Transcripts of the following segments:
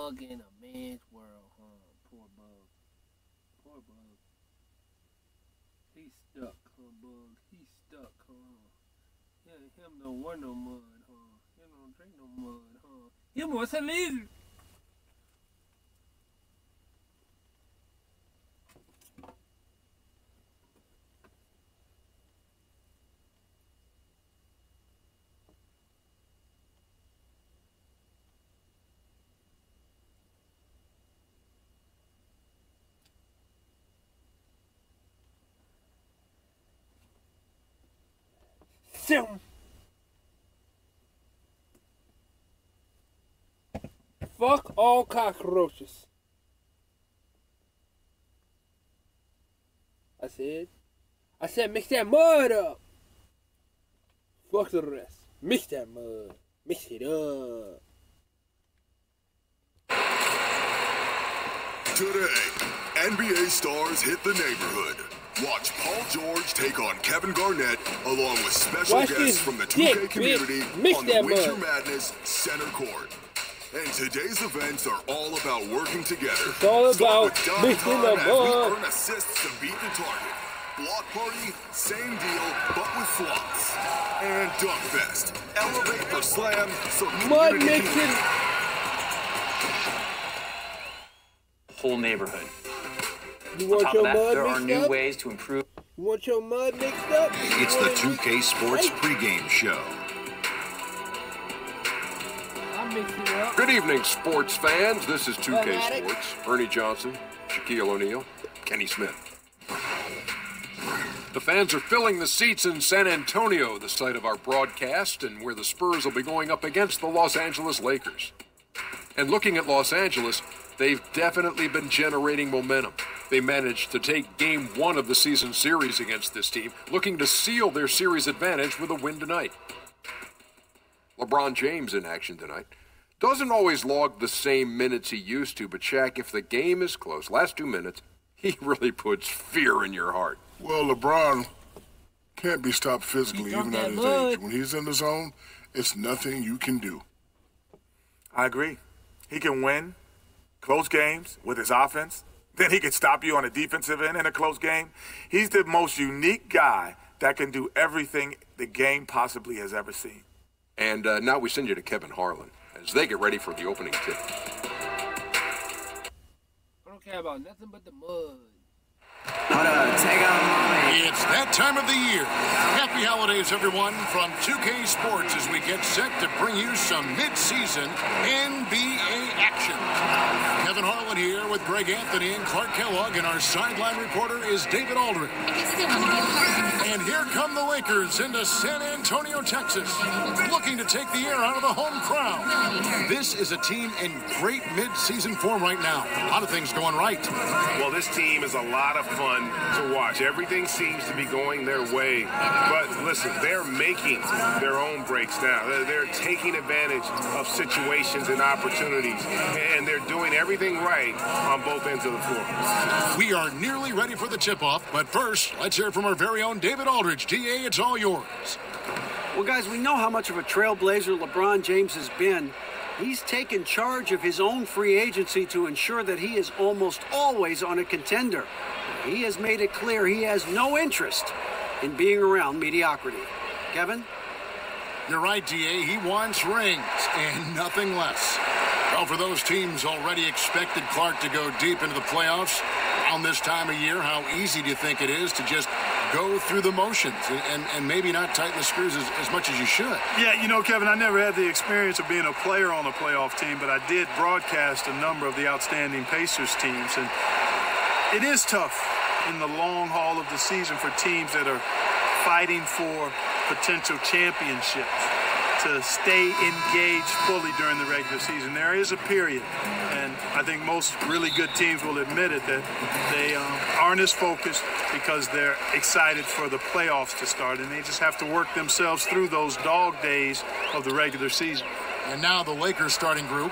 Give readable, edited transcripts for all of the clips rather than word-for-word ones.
bug in a man's world, huh? Poor bug. Poor bug. He's stuck, huh, bug? He's stuck, huh? Yeah, him don't want no mud, huh? He don't drink no mud, huh? He wants a lizard. Fuck all cockroaches. I said mix that mud up. Fuck the rest. Mix that mud. Mix it up. Today, NBA stars hit the neighborhood. Watch Paul George take on Kevin Garnett, along with special guests from the 2K community on the Winter Madness Center Court. And today's events are all about working together. It's all about mixing the mud. Earn assists to beat the target. Block party, same deal, but with flops. And Dunk Fest. Elevate for slam, so mud mixing. Whole neighborhood. You want your mud mixed up? There are new ways to improve. You want your mud mixed up? It's the 2K Sports pregame show. Good evening, sports fans. This is 2K Sports. Ernie Johnson, Shaquille O'Neal, Kenny Smith. The fans are filling the seats in San Antonio, the site of our broadcast, and where the Spurs will be going up against the Los Angeles Lakers. And looking at Los Angeles, they've definitely been generating momentum. They managed to take Game 1 of the season series against this team, looking to seal their series advantage with a win tonight. LeBron James in action tonight. Doesn't always log the same minutes he used to, but Shaq, if the game is close, last 2 minutes, he really puts fear in your heart. Well, LeBron can't be stopped physically, even at his age. When he's in the zone, it's nothing you can do. I agree. He can win close games with his offense. Then he can stop you on a defensive end in a close game. He's the most unique guy that can do everything the game possibly has ever seen. And now we send you to Kevin Harlan as they get ready for the opening tip. I don't care about nothing but the mud. It's that time of the year. Happy holidays, everyone, from 2K Sports as we get set to bring you some mid-season NBA action. Kevin Harlan here with Greg Anthony and Clark Kellogg, and our sideline reporter is David Aldridge. And here come the Lakers into San Antonio, Texas, looking to take the air out of the home crowd. This is a team in great mid-season form right now. A lot of things going right. Well, this team is a lot of fun to watch. Everything seems to be going their way. But listen, they're making their own breaks now. They're taking advantage of situations and opportunities, and they're doing everything right on both ends of the floor. We are nearly ready for the tip-off, but first, let's hear from our very own David Aldridge. DA, it's all yours. Well, guys, we know how much of a trailblazer LeBron James has been. He's taken charge of his own free agency to ensure that he is almost always on a contender. He has made it clear he has no interest in being around mediocrity. Kevin? You're right, DA. He wants rings and nothing less. Well, for those teams already expected Clark to go deep into the playoffs around this time of year, how easy do you think it is to just go through the motions and maybe not tighten the screws as much as you should? Yeah, you know, Kevin, I never had the experience of being a player on a playoff team, but I did broadcast a number of the outstanding Pacers teams, and it is tough in the long haul of the season for teams that are fighting for potential championships to stay engaged fully during the regular season. There is a period, and I think most really good teams will admit it, that they aren't as focused because they're excited for the playoffs to start, and they just have to work themselves through those dog days of the regular season. And now the Lakers starting group.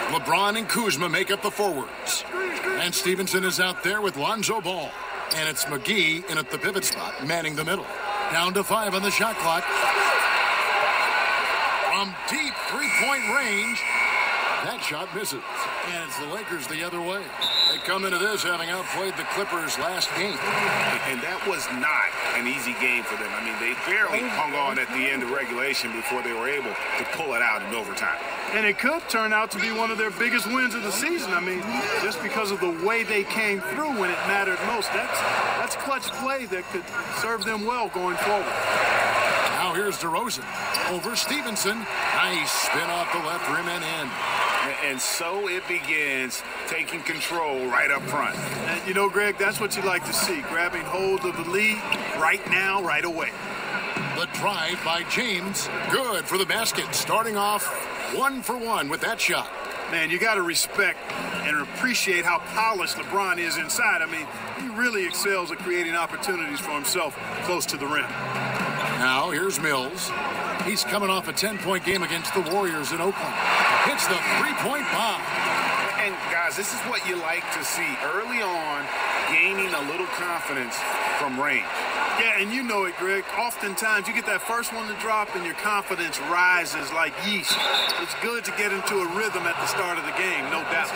LeBron and Kuzma make up the forwards. And Stevenson is out there with Lonzo Ball. And it's McGee in at the pivot spot, manning the middle. Down to 5 on the shot clock. From deep three-point range, That shot misses. And it's the Lakers the other way. They come into this having outplayed the Clippers last game. And that was not an easy game for them. I mean, they barely hung on at the end of regulation before they were able to pull it out in overtime. And it could turn out to be one of their biggest wins of the season. I mean, just because of the way they came through when it mattered most. That's clutch play that could serve them well going forward. Now here's DeRozan over Stevenson. Nice spin off the left rim and in. And so it begins, taking control right up front. And you know, Greg, that's what you like to see, grabbing hold of the lead right now, right away. The drive by James, good for the basket, starting off 1 for 1 with that shot. Man, you got to respect and appreciate how polished LeBron is inside. I mean, he really excels at creating opportunities for himself close to the rim. Now here's Mills. He's coming off a 10-point game against the Warriors in Oakland. Hits the three-point bomb. And guys, this is what you like to see early on, gaining a little confidence from range. Yeah, and you know it, Greg. Oftentimes, you get that first one to drop and your confidence rises like yeast. It's good to get into a rhythm at the start of the game, no doubt.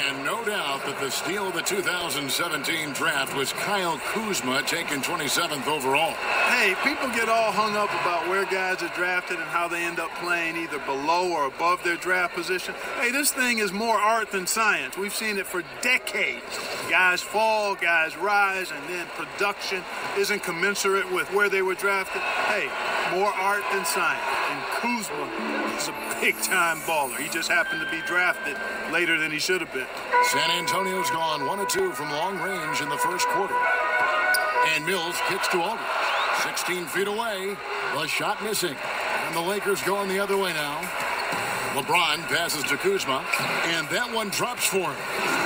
And no doubt that the steal of the 2017 draft was Kyle Kuzma, taken 27th overall. Hey, people get all hung up about where guys are drafted and how they end up playing either below or above their draft position. Hey, this thing is more art than science. We've seen it for decades. Guys fall, guys rise, and then production isn't commensurate with where they were drafted. Hey, more art than science. And Kuzma is a big-time baller. He just happened to be drafted later than he should have been. San Antonio's gone 1 of 2 from long range in the first quarter. And Mills kicks to Aldridge. 16 feet away. The shot missing. And the Lakers going the other way now. LeBron passes to Kuzma. And that one drops for him.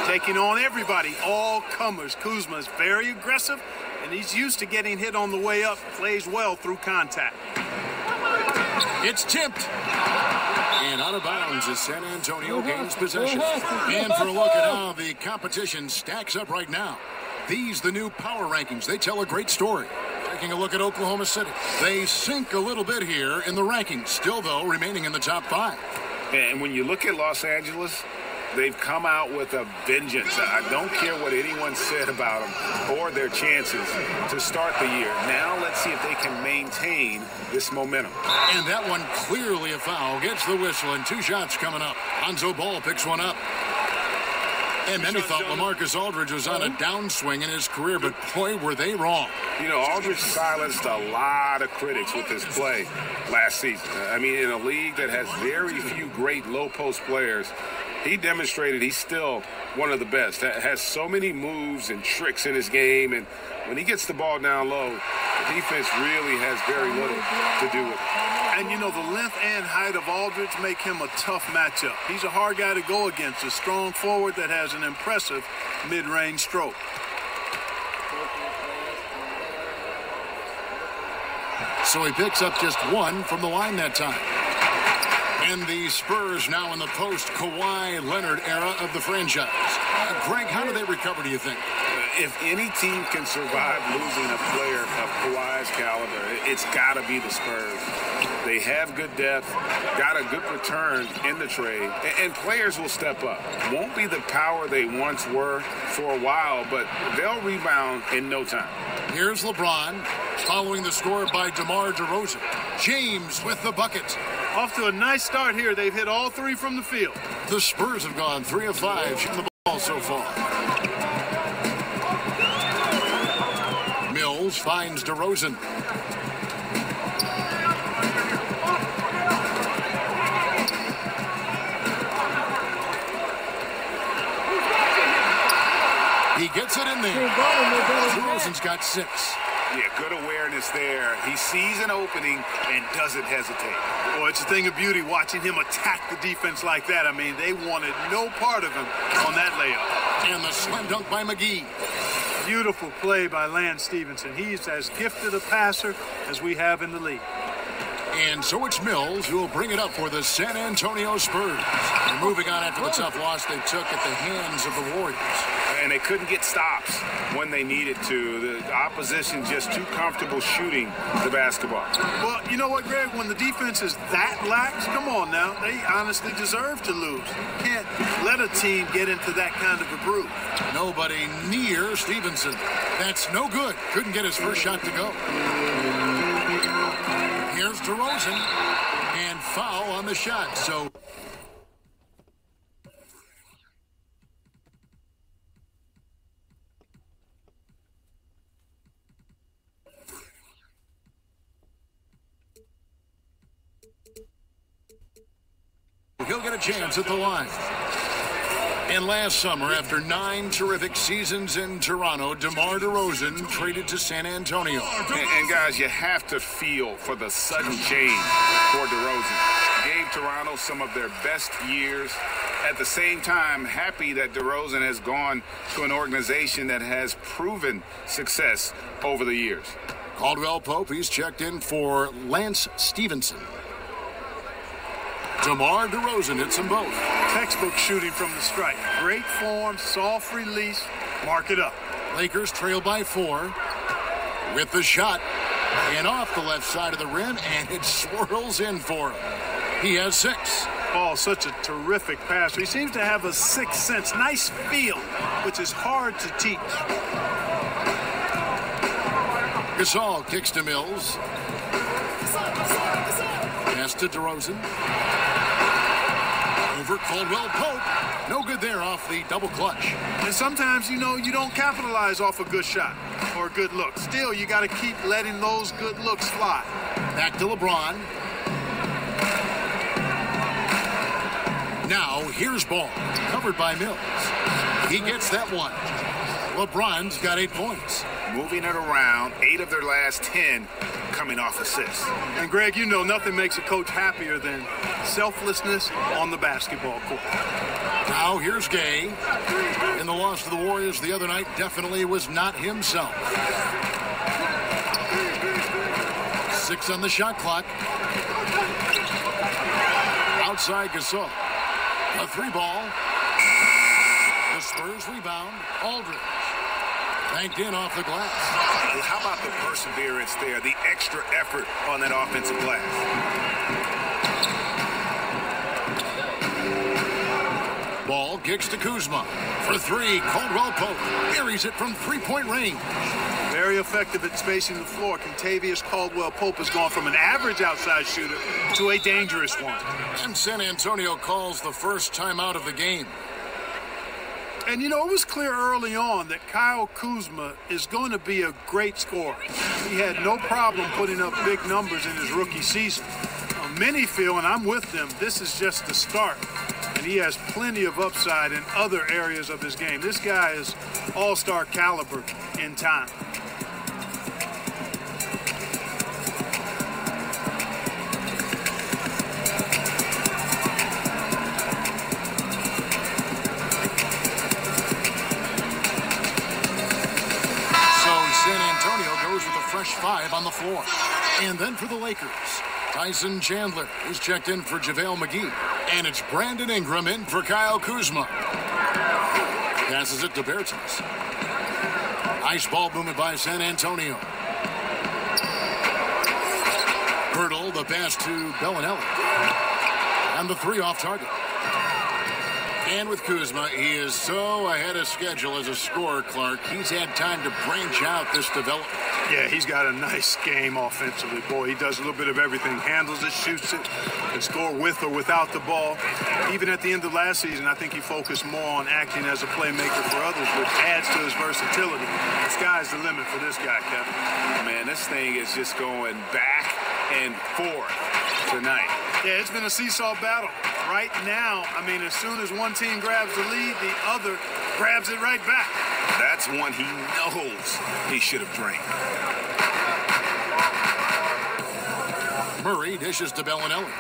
Taking on everybody, all comers. Kuzma's very aggressive, and he's used to getting hit on the way up. Plays well through contact. It's tipped. And out of bounds as San Antonio gains possession. And for a look at how the competition stacks up right now. These, the new power rankings, they tell a great story. Taking a look at Oklahoma City. They sink a little bit here in the rankings. Still, though, remaining in the top 5. And when you look at Los Angeles, they've come out with a vengeance. I don't care what anyone said about them or their chances to start the year. Now let's see if they can maintain this momentum. And that one clearly a foul. Gets the whistle, and 2 shots coming up. Lonzo Ball picks one up. And many thought LaMarcus Aldridge was on a downswing in his career, but boy, were they wrong. You know, Aldridge silenced a lot of critics with his play last season. I mean, in a league that has very few great low-post players, he demonstrated he's still one of the best. Has so many moves and tricks in his game, and when he gets the ball down low, the defense really has very little to do with it. And, you know, the length and height of Aldridge make him a tough matchup. He's a hard guy to go against, a strong forward that has an impressive mid-range stroke. So he picks up just 1 from the line that time. And the Spurs now in the post-Kawhi Leonard era of the franchise. Greg, how do they recover, do you think? If any team can survive losing a player of Kawhi's caliber, it's got to be the Spurs. They have good depth, got a good return in the trade, and players will step up. Won't be the power they once were for a while, but they'll rebound in no time. Here's LeBron, following the score by DeMar DeRozan. James with the bucket. Off to a nice start here. They've hit all 3 from the field. The Spurs have gone 3 of 5 shooting the ball so far. Mills finds DeRozan. He gets it in there. DeRozan's got 6. Yeah, good awareness there. He sees an opening and doesn't hesitate. Well, it's a thing of beauty watching him attack the defense like that. I mean, they wanted no part of him on that layup. And the slam dunk by McGee. Beautiful play by Lance Stevenson. He's as gifted a passer as we have in the league. And so it's Mills who will bring it up for the San Antonio Spurs. They're moving on after the tough loss they took at the hands of the Warriors. And they couldn't get stops when they needed to. The opposition just too comfortable shooting the basketball. Well, you know what, Greg? When the defense is that lax, come on now. They honestly deserve to lose. You can't let a team get into that kind of a groove. Nobody near Stevenson. That's no good. Couldn't get his first shot to go. Here's DeRozan. And foul on the shot. So he'll get a chance at the line. And last summer, after 9 terrific seasons in Toronto, DeMar DeRozan traded to San Antonio. And guys, you have to feel for the sudden change for DeRozan. Gave Toronto some of their best years. At the same time, happy that DeRozan has gone to an organization that has proven success over the years. Caldwell Pope, he's checked in for Lance Stevenson. DeMar DeRozan hits them both. Textbook shooting from the strike. Great form, soft release. Mark it up. Lakers trail by 4 with the shot. And off the left side of the rim, and it swirls in for him. He has 6. Ball, such a terrific passer. He seems to have a sixth sense. Nice feel, which is hard to teach. Gasol kicks to Mills. Pass to DeRozan. Over Caldwell Pope. No good there off the double clutch. And sometimes, you know, you don't capitalize off a good shot or a good look. Still, you got to keep letting those good looks fly. Back to LeBron. Now, here's Ball. Covered by Mills. He gets that one. LeBron's got 8 points. Moving it around, 8 of their last 10 coming off assists. And Greg, you know nothing makes a coach happier than selflessness on the basketball court. Now here's Gay. In the loss to the Warriors the other night, definitely was not himself. 6 on the shot clock. Outside Gasol. A 3-ball. The Spurs rebound. Aldridge. Banked in off the glass. How about the perseverance there, the extra effort on that offensive glass? Ball kicks to Kuzma. For 3, Caldwell Pope buries it from 3-point range. Very effective at spacing the floor. Contavious Caldwell Pope has gone from an average outside shooter to a dangerous one. And San Antonio calls the first timeout of the game. And, you know, it was clear early on that Kyle Kuzma is going to be a great scorer. He had no problem putting up big numbers in his rookie season. Many feel, and I'm with them, this is just the start. And he has plenty of upside in other areas of his game. This guy is all-star caliber in time. Fresh 5 on the floor. And then for the Lakers, Tyson Chandler is checked in for JaVale McGee. And it's Brandon Ingram in for Kyle Kuzma. Passes it to Bertans. Ice ball movement by San Antonio. Hurdle, the pass to Bellinelli. And the 3 off target. And with Kuzma, he is so ahead of schedule as a scorer, Clark. He's had time to branch out this development. Yeah, he's got a nice game offensively. Boy, he does a little bit of everything. Handles it, shoots it, can score with or without the ball. Even at the end of last season, I think he focused more on acting as a playmaker for others, which adds to his versatility. The sky's the limit for this guy, Kevin. Man, this thing is just going back and forth tonight. Yeah, it's been a seesaw battle. Right now, I mean, as soon as one team grabs the lead, the other grabs it right back. That's one he knows he should have drained. Murray dishes to Bellinelli.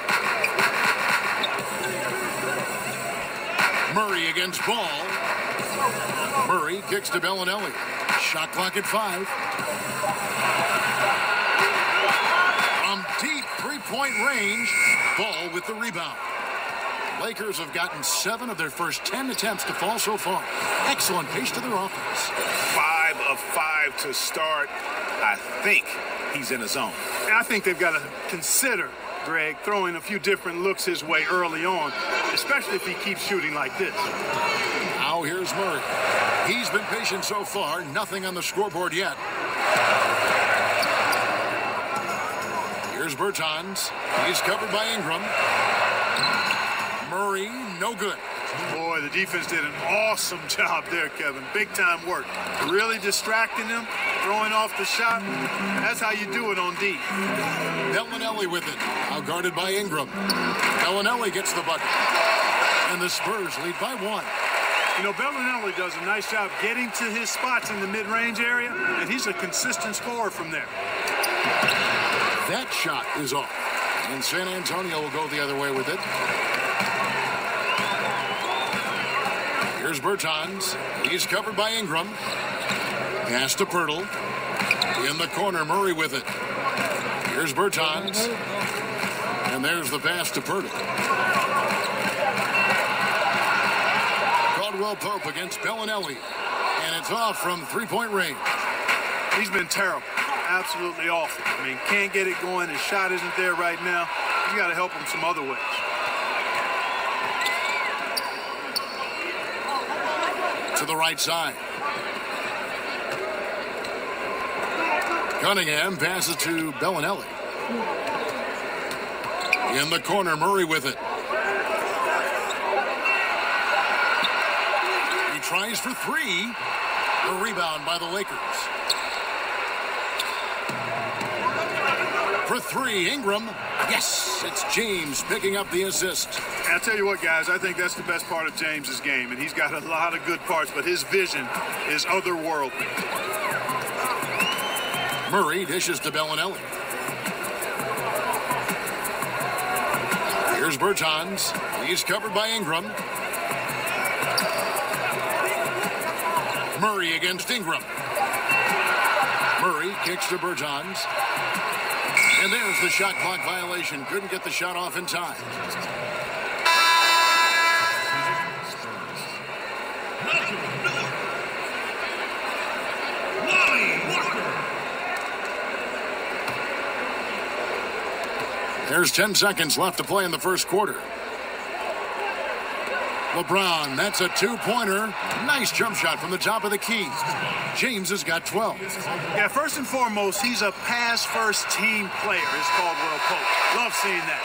Murray against Ball. Murray kicks to Bellinelli. Shot clock at 5. From deep three-point range. Ball with the rebound. Lakers have gotten 7 of their first 10 attempts to fall so far. Excellent pace to their offense. 5 of 5 to start. I think he's in the zone. I think they've got to consider, Greg, throwing a few different looks his way early on, especially if he keeps shooting like this. Now here's Murray. He's been patient so far. Nothing on the scoreboard yet. Here's Bertans. He's covered by Ingram. Murray, no good. Boy, the defense did an awesome job there, Kevin. Big-time work. Really distracting them, throwing off the shot. That's how you do it on D. Bellinelli with it. Now guarded by Ingram. Bellinelli gets the bucket. And the Spurs lead by 1. You know, Bellinelli does a nice job getting to his spots in the mid-range area, and he's a consistent scorer from there. That shot is off. And San Antonio will go the other way with it. Here's Bertans. He's covered by Ingram. Pass to Pirtle. In the corner, Murray with it. Here's Bertans. And there's the pass to Pirtle. Caldwell Pope against Bellinelli. And it's off from three-point range. He's been terrible. Absolutely awful. I mean, can't get it going. His shot isn't there right now. You got to help him some other ways. To the right side. Cunningham passes to Bellinelli. In the corner, Murray with it. He tries for 3. A rebound by the Lakers. For 3, Ingram. Yes, it's James picking up the assist. And I'll tell you what, guys, I think that's the best part of James's game, and he's got a lot of good parts, but his vision is otherworldly. Murray dishes to Bellinelli. Here's Bertans. He's covered by Ingram. Murray against Ingram. Murray kicks to Bertans. And there's the shot clock violation. Couldn't get the shot off in time. There's 10 seconds left to play in the first quarter. LeBron, that's a 2-pointer. Nice jump shot from the top of the key. James has got 12. Yeah, first and foremost, he's a pass-first team player, is Caldwell Pope. Love seeing that.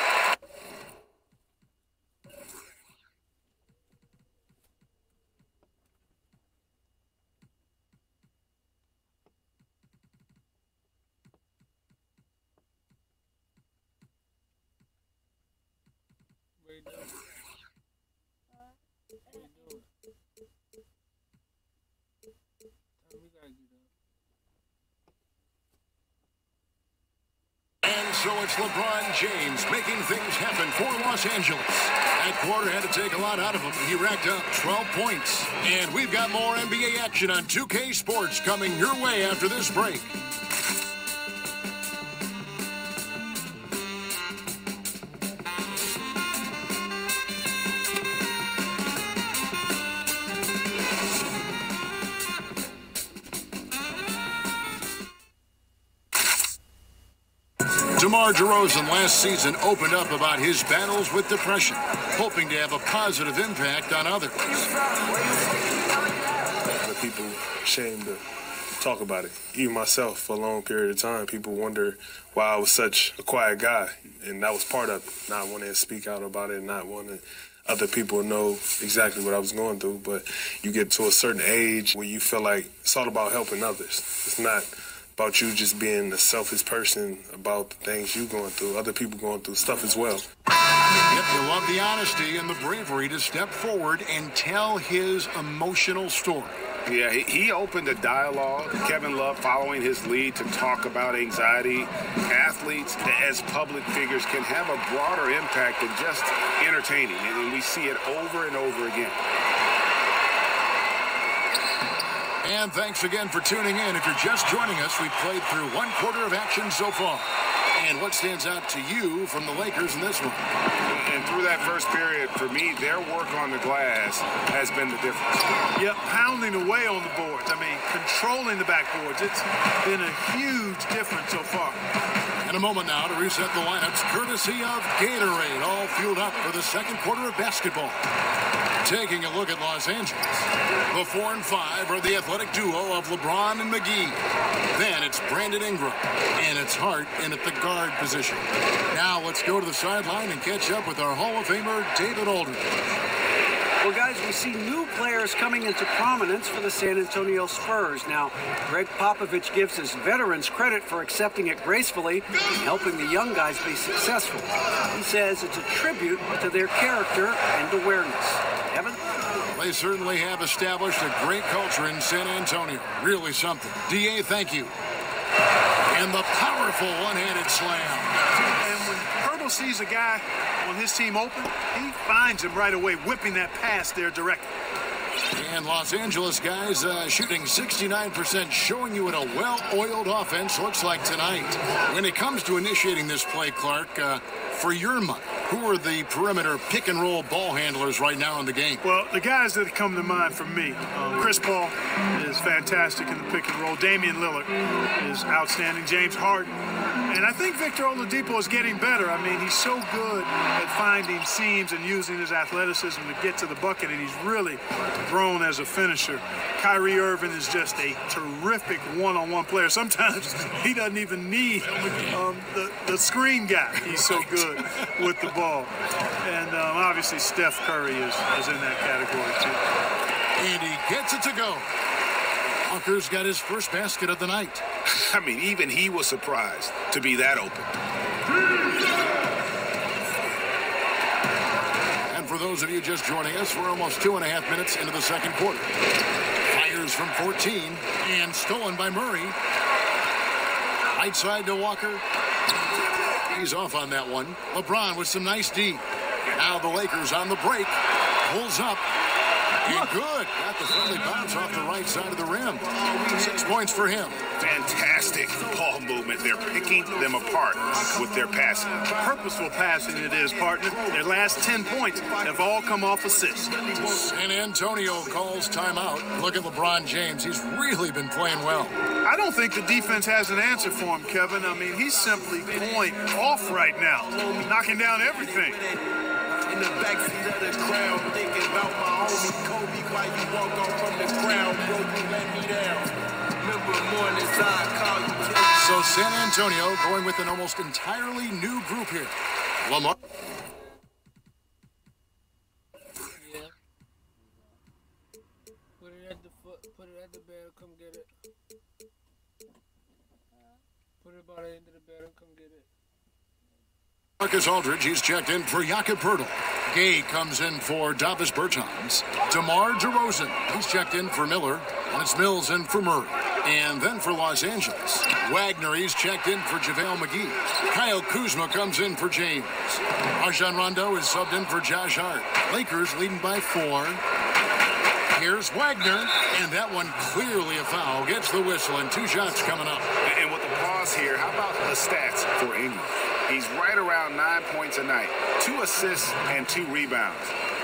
And so it's LeBron James making things happen for Los Angeles. That quarter had to take a lot out of him. He racked up 12 points. And we've got more NBA action on 2K Sports coming your way after this break. DeMar DeRozan last season opened up about his battles with depression, hoping to have a positive impact on others. The people ashamed to talk about it. Even myself, for a long period of time, people wonder why I was such a quiet guy, and that was part of it. Not wanting to speak out about it, not wanting other people to know exactly what I was going through. But you get to a certain age where you feel like it's all about helping others. It's not about you just being a selfish person about the things you're going through. Other people going through stuff as well. Yet you love the honesty and the bravery to step forward and tell his emotional story. Yeah, he opened a dialogue. Kevin Love following his lead to talk about anxiety. Athletes as public figures can have a broader impact than just entertaining, and we see it over and over again. And thanks again for tuning in. If you're just joining us, we've played through one quarter of action so far. And what stands out to you from the Lakers in this one? And through that first period, for me, their work on the glass has been the difference. Yep, pounding away on the boards. I mean, controlling the backboards. It's been a huge difference so far. In a moment now to reset the lineups, courtesy of Gatorade, all fueled up for the second quarter of basketball. Taking a look at Los Angeles. The 4 and 5 are the athletic duo of LeBron and McGee. Then it's Brandon Ingram, and it's Hart in at the guard position. Now let's go to the sideline and catch up with our Hall of Famer, David Aldridge. Well, guys, we see new players coming into prominence for the San Antonio Spurs. Now, Greg Popovich gives his veterans credit for accepting it gracefully and helping the young guys be successful. He says it's a tribute to their character and awareness. Evan? They certainly have established a great culture in San Antonio. Really something. D.A., thank you. And the powerful one-handed slam. And when Hurdle sees a guy on his team open, he finds him right away, whipping that pass there directly. And Los Angeles guys shooting 69%, showing you what a well-oiled offense looks like tonight. When it comes to initiating this play, Clark, for your money, who are the perimeter pick-and-roll ball handlers right now in the game? Well, the guys that come to mind for me, Chris Paul is fantastic in the pick-and-roll. Damian Lillard is outstanding. James Harden. And I think Victor Oladipo is getting better. I mean, he's so good at finding seams and using his athleticism to get to the bucket, and he's really grown as a finisher. Kyrie Irving is just a terrific one-on-one player. Sometimes he doesn't even need the screen guy. He's so good with the ball. And obviously Steph Curry is in that category too. And he gets it to go. Walker's got his first basket of the night. I mean, even he was surprised to be that open. And for those of you just joining us, we're almost 2.5 minutes into the second quarter. Fires from 14 and stolen by Murray. Right side to Walker. He's off on that one. LeBron with some nice D. Now the Lakers on the break. Pulls up. And good. Got the friendly bounce off the right side of the rim. 6 points for him. Fantastic ball movement. They're picking them apart with their passing. Purposeful passing it is, partner. Their last 10 points have all come off assists. San Antonio calls timeout. Look at LeBron James. He's really been playing well. I don't think the defense has an answer for him, Kevin. I mean, he's simply going off right now, knocking down everything. In the backseat of the crowd, thinking about my homie Kobe while you walk off from the crowd, bro, you let me down. Remember mornings I call you. So San Antonio going with an almost entirely new group here. Lamar. Yeah. Put it at the foot. Put it at the bed. Come get it. Put it by the end of the bed and come get it. Marcus Aldridge, he's checked in for Jakob Poeltl. Gay comes in for Davis Bertans. DeMar DeRozan, he's checked in for Miller. And it's Mills in for Murray. And then for Los Angeles, Wagner, he's checked in for JaVale McGee. Kyle Kuzma comes in for James. Rajon Rondo is subbed in for Josh Hart. Lakers leading by 4. Here's Wagner, and that one clearly a foul. Gets the whistle, and 2 shots coming up. And with the pause here, how about the stats for Ingram? He's right around 9 points a night, 2 assists and 2 rebounds.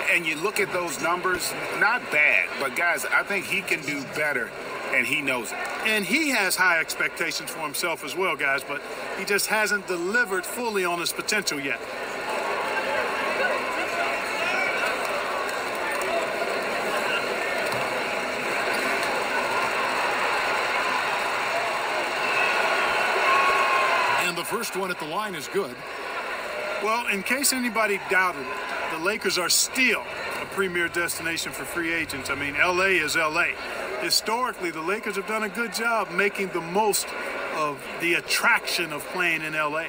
And you look at those numbers, not bad, but guys, I think he can do better, and he knows it. And he has high expectations for himself as well, guys, but he just hasn't delivered fully on his potential yet. And the first one at the line is good. Well, in case anybody doubted it, the Lakers are still a premier destination for free agents. I mean, L.A. is L.A. Historically, the Lakers have done a good job making the most of the attraction of playing in L.A.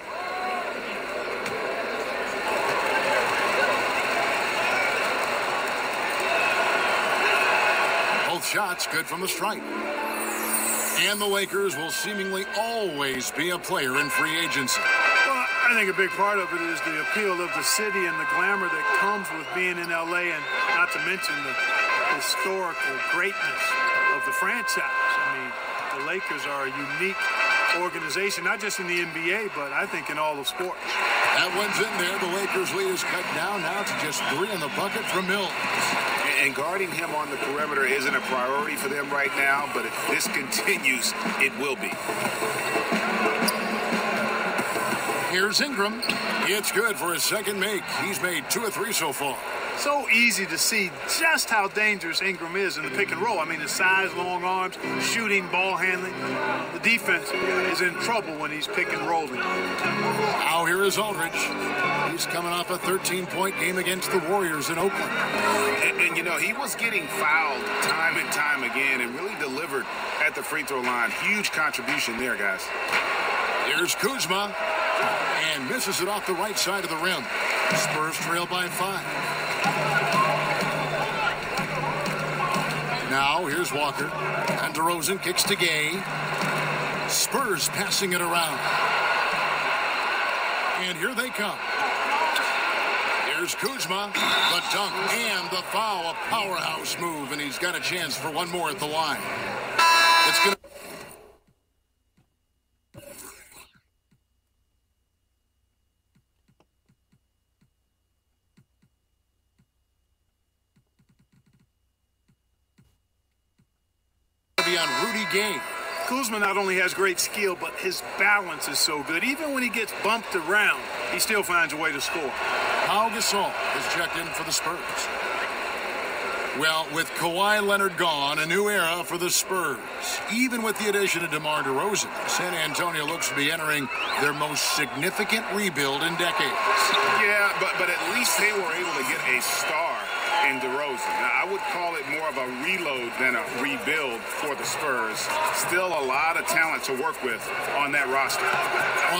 Both shots good from the stripe. And the Lakers will seemingly always be a player in free agency. Well, I think a big part of it is the appeal of the city and the glamour that comes with being in L.A., and not to mention the historical greatness of the franchise. I mean, the Lakers are a unique organization, not just in the NBA, but I think in all of sports. That one's in there. The Lakers' lead is cut down now to just 3 in the bucket from Mills. And guarding him on the perimeter isn't a priority for them right now, but if this continues, it will be. Here's Ingram. It's good for his second make. He's made 2 of 3 so far. So easy to see just how dangerous Ingram is in the pick and roll. I mean, his size, long arms, shooting, ball handling. The defense is in trouble when he's pick and rolling. Now here is Aldridge. He's coming off a 13-point game against the Warriors in Oakland. And you know, he was getting fouled time and time again and really delivered at the free throw line. Huge contribution there, guys. Here's Kuzma. And misses it off the right side of the rim. Spurs trail by 5. Now here's Walker. And DeRozan kicks to Gay. Spurs passing it around. And here they come. Here's Kuzma. The dunk and the foul. A powerhouse move. And he's got a chance for one more at the line. It's going to... on Rudy Gay. Kuzma not only has great skill, but his balance is so good. Even when he gets bumped around, he still finds a way to score. Pau Gasol is checked in for the Spurs. Well, with Kawhi Leonard gone, a new era for the Spurs. Even with the addition of DeMar DeRozan, San Antonio looks to be entering their most significant rebuild in decades. Yeah, but at least they were able to get a star in DeRozan. Now, I would call it more of a reload than a rebuild for the Spurs. Still a lot of talent to work with on that roster.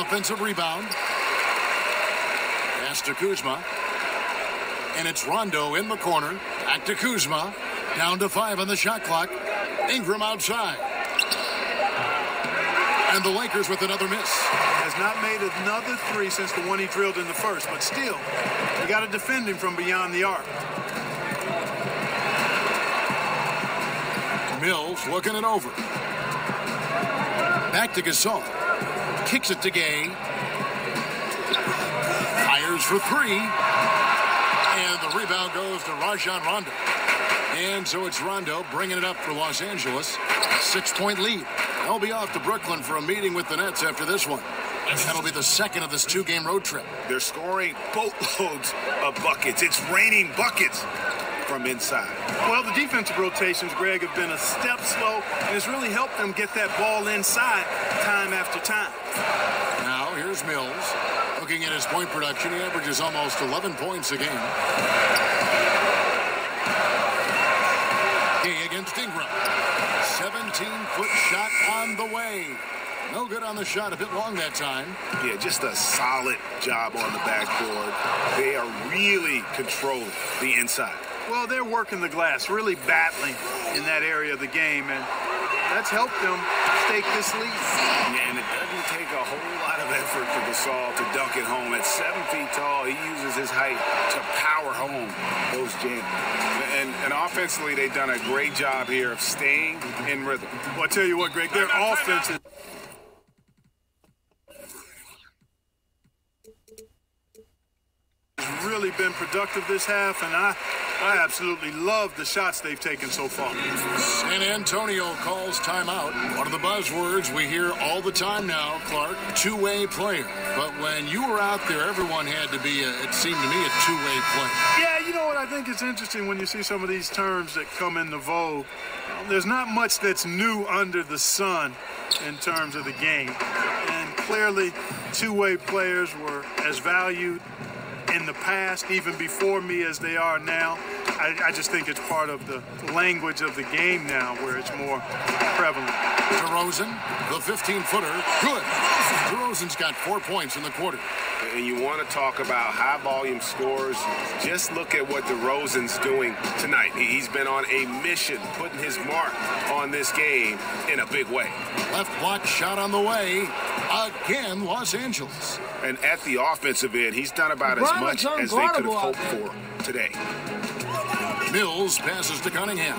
Offensive rebound. Pass to Kuzma. And it's Rondo in the corner. Back to Kuzma. Down to 5 on the shot clock. Ingram outside. And the Lakers with another miss. Has not made another 3 since the one he drilled in the first, but still, you got to defend him from beyond the arc. Mills looking it over. Back to Gasol. Kicks it to Gay. Fires for 3. And the rebound goes to Rajon Rondo. And so it's Rondo bringing it up for Los Angeles. 6-point lead. They'll be off to Brooklyn for a meeting with the Nets after this one. That'll be the second of this 2-game road trip. They're scoring boatloads of buckets. It's raining buckets from inside. Well, the defensive rotations, Greg, have been a step slow, and it's really helped them get that ball inside time after time. Now, here's Mills. Looking at his point production, he averages almost 11 points a game. Gay against Ingram. 17-foot shot on the way. No good on the shot, a bit long that time. Yeah, just a solid job on the backboard. They are really controlling the inside. Well, they're working the glass, really battling in that area of the game, and that's helped them stake this lead. Yeah, and it doesn't take a whole lot of effort for Gasol to dunk it home. At 7 feet tall, he uses his height to power home those jams. And offensively, they've done a great job here of staying in rhythm. Well, I tell you what, Greg, their offense is really been productive this half, and I absolutely love the shots they've taken so far. San Antonio calls timeout. One of the buzzwords we hear all the time now, Clark, two-way player. But when you were out there, everyone had to be, it seemed to me, a two-way player. Yeah, you know what? I think it's interesting when you see some of these terms that come into vogue. There's not much that's new under the sun in terms of the game. And clearly, two-way players were as valued in the past, even before me, as they are now. I just think it's part of the language of the game now where it's more prevalent. DeRozan, the 15-footer, good. DeRozan's got 4 points in the quarter. And you want to talk about high-volume scores, just look at what DeRozan's doing tonight. He's been on a mission, putting his mark on this game in a big way. Left block shot on the way. Again, Los Angeles. And at the offensive end, he's done about as much as they could have hoped for today. Mills passes to Cunningham.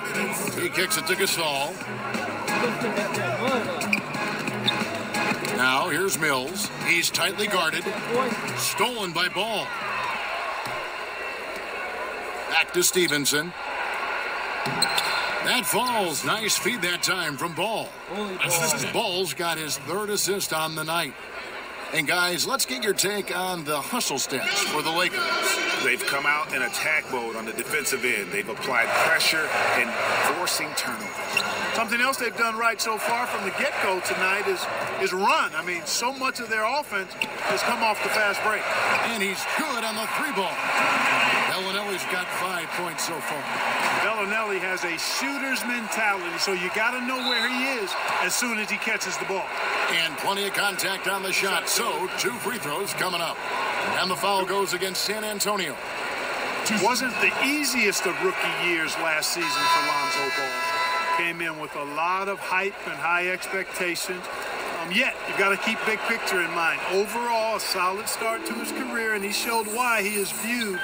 He kicks it to Gasol. Now here's Mills. He's tightly guarded. Stolen by Ball. Back to Stevenson. That falls. Nice feed that time from Ball. Ball's got his third assist on the night. And guys, let's get your take on the hustle stats for the Lakers. They've come out in attack mode on the defensive end. They've applied pressure and forcing turnovers. Something else they've done right so far from the get-go tonight is run. I mean, so much of their offense has come off the fast break. And he's good on the three ball. Bellinelli's got 5 points so far. Bellinelli has a shooter's mentality, so you got to know where he is as soon as he catches the ball. And plenty of contact on the shot, so 2 free throws coming up. And the foul goes against San Antonio. Wasn't the easiest of rookie years last season for Lonzo Ball. Came in with a lot of hype and high expectations. Yet, you've got to keep big picture in mind. Overall, a solid start to his career, and he showed why he is viewed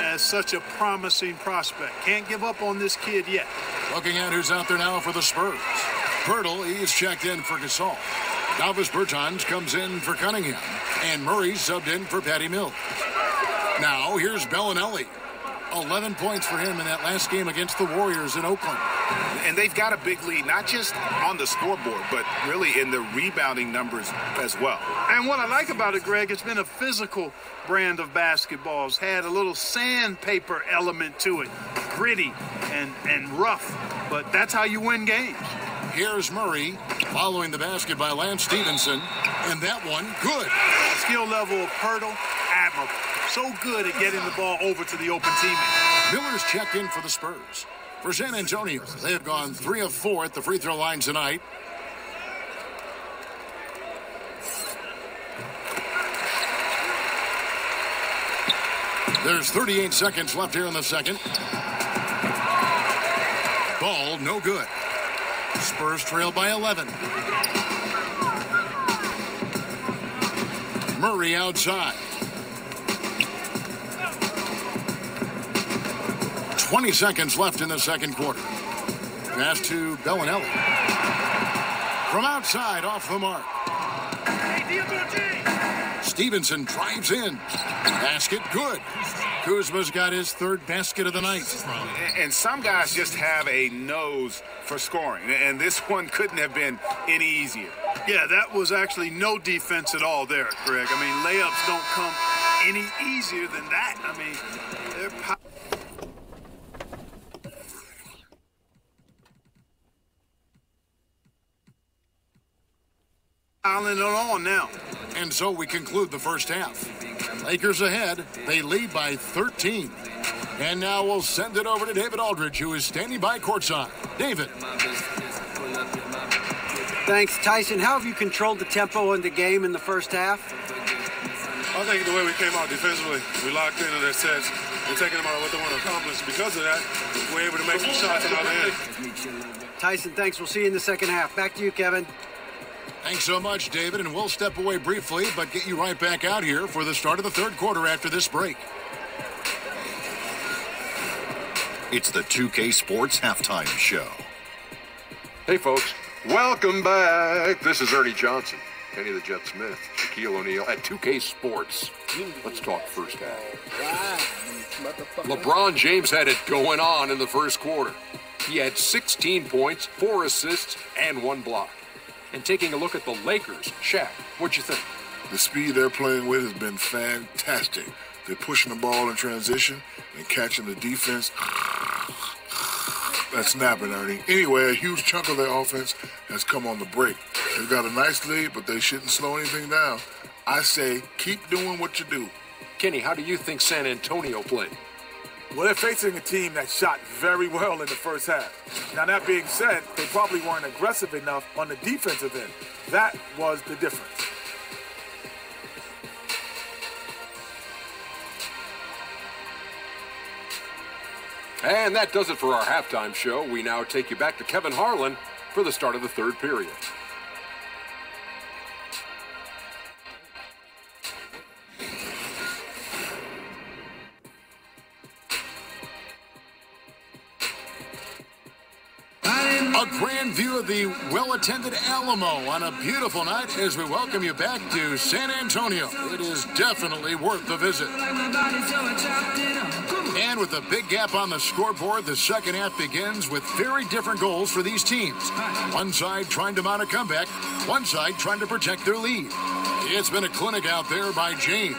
as such a promising prospect. Can't give up on this kid yet. Looking at who's out there now for the Spurs. Pirtle, he's checked in for Gasol. Davis Bertans comes in for Cunningham. And Murray subbed in for Patty Mills. Now, here's Bellinelli. 11 points for him in that last game against the Warriors in Oakland. And they've got a big lead, not just on the scoreboard, but really in the rebounding numbers as well. And what I like about it, Greg, it's been a physical brand of basketball. It's had a little sandpaper element to it. Gritty and rough, but that's how you win games. Here's Murray following the basket by Lance Stevenson, and that one good. Skill level of Pirtle, admirable. So good at getting the ball over to the open teammate. Miller's checked in for the Spurs. For San Antonio, they have gone 3 of 4 at the free throw line tonight. There's 38 seconds left here in the second. Ball, no good. Spurs trail by 11. Murray outside. 20 seconds left in the second quarter. Pass to Bellinelli. From outside, off the mark. Stevenson drives in. Basket, good. Kuzma's got his third basket of the night. And some guys just have a nose for scoring, and this one couldn't have been any easier. Yeah, that was actually no defense at all there, Greg. I mean, layups don't come any easier than that. I mean, they're piling it on now. And so we conclude the first half. Lakers ahead. They lead by 13. And now we'll send it over to David Aldridge, who is standing by courtside. David. Thanks, Tyson. How have you controlled the tempo in the game in the first half? I think the way we came out defensively, we locked into their sets and taking them out what they want to accomplish. Because of that, we're able to make some shots on the other end. Tyson, thanks. We'll see you in the second half. Back to you, Kevin. Thanks so much, David, and we'll step away briefly, but get you right back out here for the start of the third quarter after this break. It's the 2K Sports Halftime Show. Hey, folks. Welcome back. This is Ernie Johnson, Kenny the Jet Smith, Shaquille O'Neal at 2K Sports. Let's talk first half. LeBron James had it going on in the first quarter. He had 16 points, 4 assists, and 1 block. And taking a look at the Lakers, Shaq, what'd you think? The speed they're playing with has been fantastic. They're pushing the ball in transition and catching the defense. That's snapping, Ernie. Anyway, a huge chunk of their offense has come on the break. They've got a nice lead, but they shouldn't slow anything down. I say keep doing what you do. Kenny, how do you think San Antonio played? Well, they're facing a team that shot very well in the first half. Now, that being said, they probably weren't aggressive enough on the defensive end. That was the difference. And that does it for our halftime show. We now take you back to Kevin Harlan for the start of the third period. I didn't A grand view of the well-attended Alamo on a beautiful night as we welcome you back to San Antonio. It is definitely worth the visit. And with a big gap on the scoreboard, the second half begins with very different goals for these teams. One side trying to mount a comeback, one side trying to protect their lead. It's been a clinic out there by James.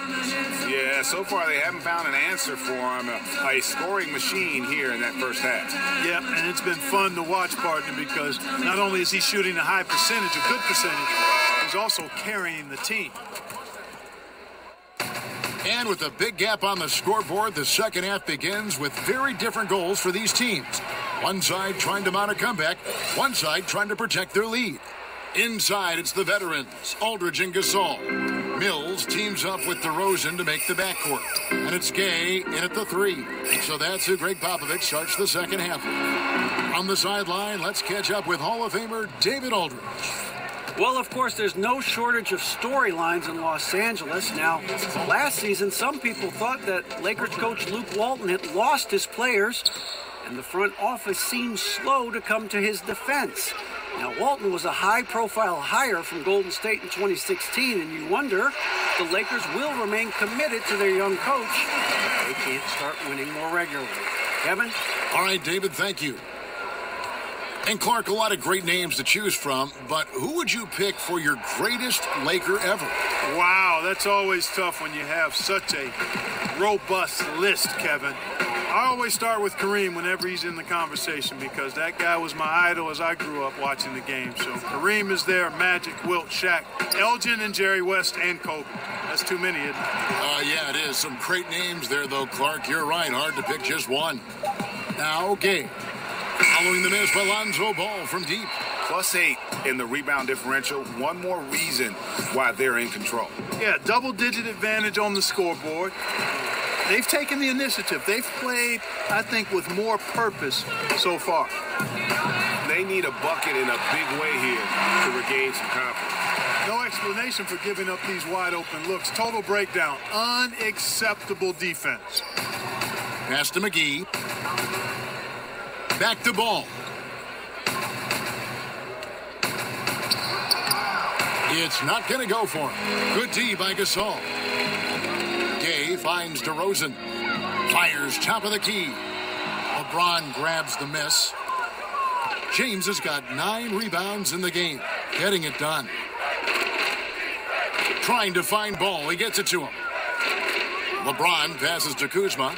Yeah, so far they haven't found an answer for him. A scoring machine here in that first half. Yeah, and it's been fun to watch, partner, because not only is he shooting a high percentage, a good percentage, he's also carrying the team. And with a big gap on the scoreboard, the second half begins with very different goals for these teams. One side trying to mount a comeback, one side trying to protect their lead. Inside, it's the veterans, Aldridge and Gasol. Mills teams up with DeRozan to make the backcourt. And it's Gay in at the 3. So that's who Greg Popovich starts the second half. On the sideline, let's catch up with Hall of Famer David Aldridge. Well, of course, there's no shortage of storylines in Los Angeles. Now, last season, some people thought that Lakers coach Luke Walton had lost his players, and the front office seemed slow to come to his defense. Now, Walton was a high-profile hire from Golden State in 2016, and you wonder if the Lakers will remain committed to their young coach if they can't start winning more regularly. Kevin? All right, David, thank you. And Clark, a lot of great names to choose from, but who would you pick for your greatest Laker ever? Wow, that's always tough when you have such a robust list, Kevin. I always start with Kareem whenever he's in the conversation because that guy was my idol as I grew up watching the game. So Kareem is there, Magic, Wilt, Shaq, Elgin, and Jerry West, and Kobe. That's too many, isn't it? Yeah, it is. Some great names there, though, Clark. You're right. Hard to pick just one. Now, okay. Following the miss by Lonzo Ball from deep. +8 in the rebound differential. One more reason why they're in control. Yeah, double-digit advantage on the scoreboard. They've taken the initiative. They've played, I think, with more purpose so far. They need a bucket in a big way here to regain some confidence. No explanation for giving up these wide-open looks. Total breakdown. Unacceptable defense. Pass to McGee. Back to Ball. It's not going to go for him. Good D by Gasol. Gay finds DeRozan. Fires top of the key. LeBron grabs the miss. James has got 9 rebounds in the game. Getting it done. Trying to find Ball. He gets it to him. LeBron passes to Kuzma.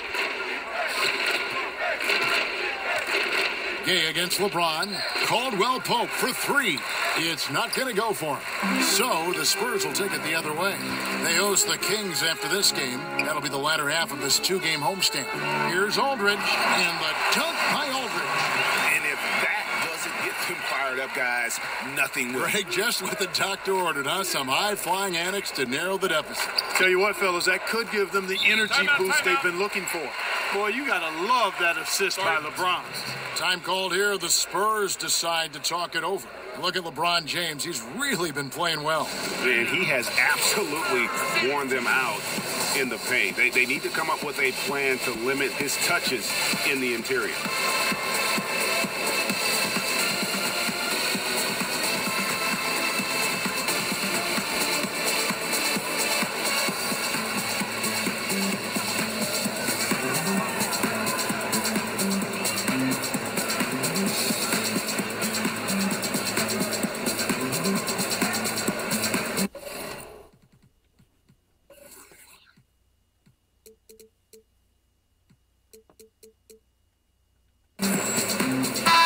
Gay against LeBron. Caldwell Pope for 3. It's not going to go for him. So the Spurs will take it the other way. They host the Kings after this game. That'll be the latter half of this 2-game homestand. Here's Aldridge, and the dunk by Aldridge. And if that doesn't get them fired up, guys, nothing will. Greg, just what the doctor ordered, huh? Some high-flying annex to narrow the deficit. Tell you what, fellas, that could give them the energy boost they've been looking for. Boy, you got to love that assist by LeBron. Time called here. The Spurs decide to talk it over. Look at LeBron James. He's really been playing well. And he has absolutely worn them out in the paint. They need to come up with a plan to limit his touches in the interior.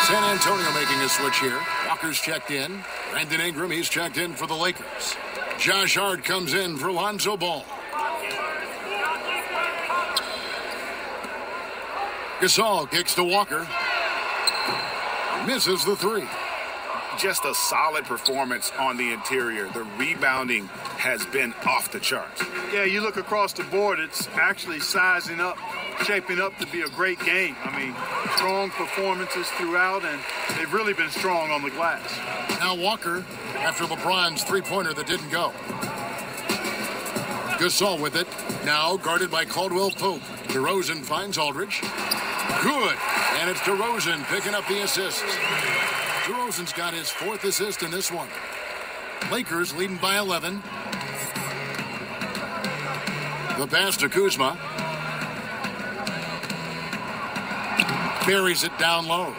San Antonio making a switch here. Walker's checked in. Brandon Ingram, he's checked in for the Lakers. Josh Hart comes in for Lonzo Ball. Gasol kicks to Walker. Misses the 3. Just a solid performance on the interior. The rebounding has been off the charts. Yeah, you look across the board, it's actually sizing up, shaping up to be a great game. I mean, strong performances throughout, and they've really been strong on the glass. Now Walker, after LeBron's three-pointer that didn't go. Gasol with it. Now guarded by Caldwell Pope. DeRozan finds Aldridge. Good. And it's DeRozan picking up the assist. DeRozan's got his 4th assist in this one. Lakers leading by 11. The pass to Kuzma. Buries it down low.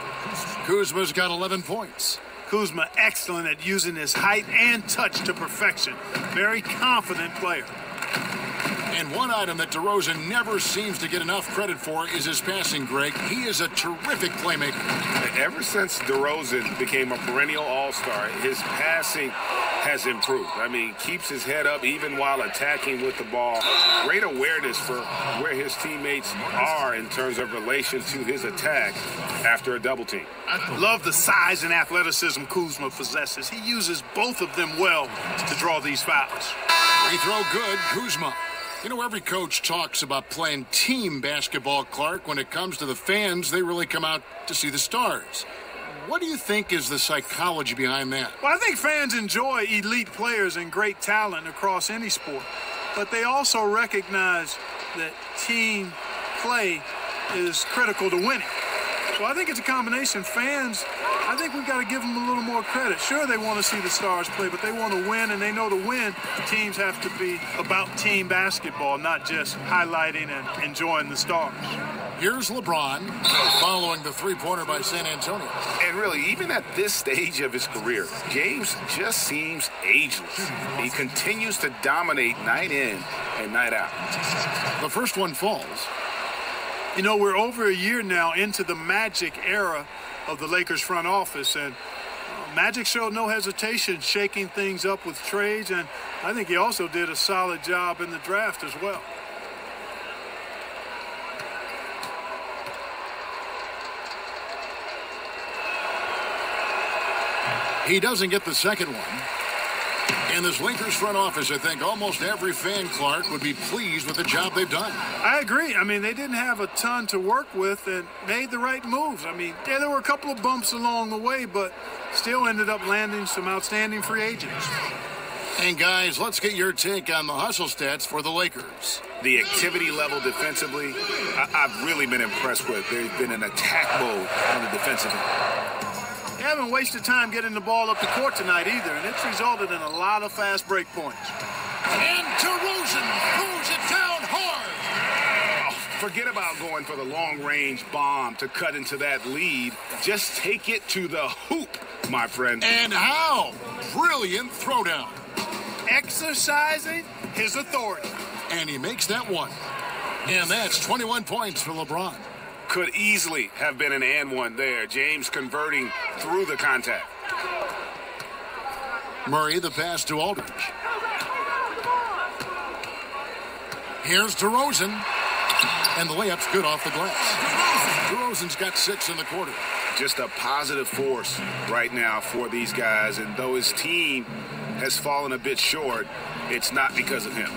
Kuzma's got 11 points. Kuzma excellent at using his height and touch to perfection. Very confident player. And one item that DeRozan never seems to get enough credit for is his passing, Greg. He is a terrific playmaker. Ever since DeRozan became a perennial all-star, his passing has improved. I mean, keeps his head up even while attacking with the ball. Great awareness for where his teammates are in terms of relation to his attack after a double team. I love the size and athleticism Kuzma possesses. He uses both of them well to draw these fouls. Free throw good, Kuzma. You know, every coach talks about playing team basketball, Clark. When it comes to the fans, they really come out to see the stars. What do you think is the psychology behind that? Well, I think fans enjoy elite players and great talent across any sport, but they also recognize that team play is critical to winning. So I think it's a combination. Fans, I think we've got to give them a little more credit. Sure, they want to see the stars play, but they want to win, and they know to win, teams have to be about team basketball, not just highlighting and enjoying the stars. Here's LeBron following the three-pointer by San Antonio. And really, even at this stage of his career, James just seems ageless. He continues to dominate night in and night out. The first one falls. You know, we're over a year now into the Magic era of the Lakers front office, and Magic showed no hesitation shaking things up with trades, and I think he also did a solid job in the draft as well. He doesn't get the second one. And this Lakers front office, I think almost every fan, Clark, would be pleased with the job they've done. I agree. I mean, they didn't have a ton to work with and made the right moves. I mean, yeah, there were a couple of bumps along the way, but still ended up landing some outstanding free agents. And guys, let's get your take on the hustle stats for the Lakers. The activity level defensively, I've really been impressed with. There's been an attack mode on the defensive end. They haven't wasted time getting the ball up the court tonight either, and it's resulted in a lot of fast break points. And DeRozan throws it down hard. Oh, forget about going for the long-range bomb to cut into that lead. Just take it to the hoop, my friend. And how? Brilliant throwdown. Exercising his authority. And he makes that one. And that's 21 points for LeBron. Could easily have been an and one there. James converting through the contact. Murray, the pass to Aldridge. Here's DeRozan. And the layup's good off the glass. DeRozan's got 6 in the quarter. Just a positive force right now for these guys. And though his team has fallen a bit short, it's not because of him.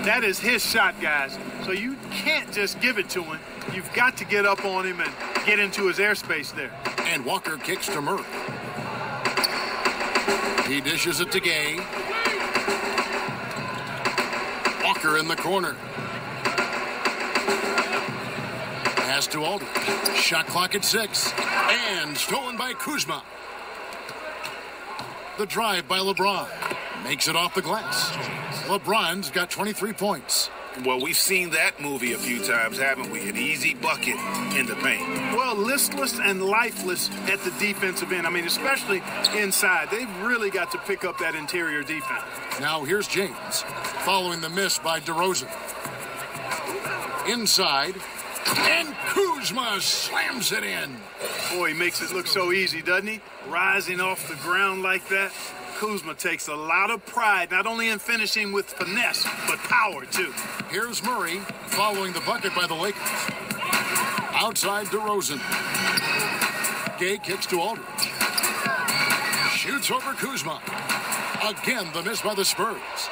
That is his shot, guys. So you can't just give it to him. You've got to get up on him and get into his airspace there. And Walker kicks to Murray. He dishes it to Gay. Walker in the corner. Pass to Aldridge. Shot clock at 6. And stolen by Kuzma. The drive by LeBron. Makes it off the glass. LeBron's got 23 points. Well, we've seen that movie a few times, haven't we? An easy bucket in the paint. Well, listless and lifeless at the defensive end. I mean, especially inside. They've really got to pick up that interior defense. Now here's James, following the miss by DeRozan. Inside, and Kuzma slams it in. Boy, he makes it look so easy, doesn't he? Rising off the ground like that. Kuzma takes a lot of pride, not only in finishing with finesse, but power, too. Here's Murray, following the bucket by the Lakers. Outside DeRozan. Gay kicks to Aldridge. Shoots over Kuzma. Again, the miss by the Spurs.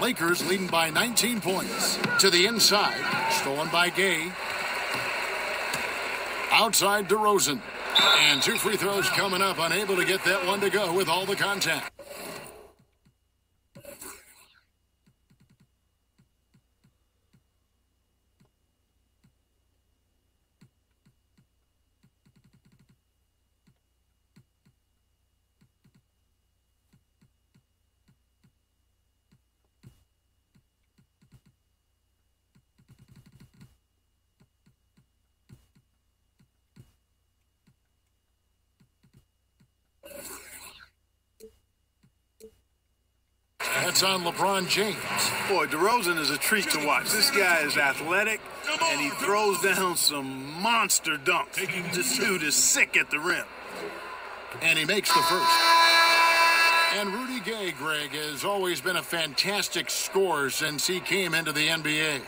Lakers leading by 19 points. To the inside, stolen by Gay. Outside DeRozan. And 2 free throws coming up, unable to get that one to go with all the contact. That's on LeBron James. Boy, DeRozan is a treat to watch. This guy is athletic, and he throws down some monster dunks. This dude is sick at the rim. And he makes the first. And Rudy Gay, Greg, has always been a fantastic scorer since he came into the NBA.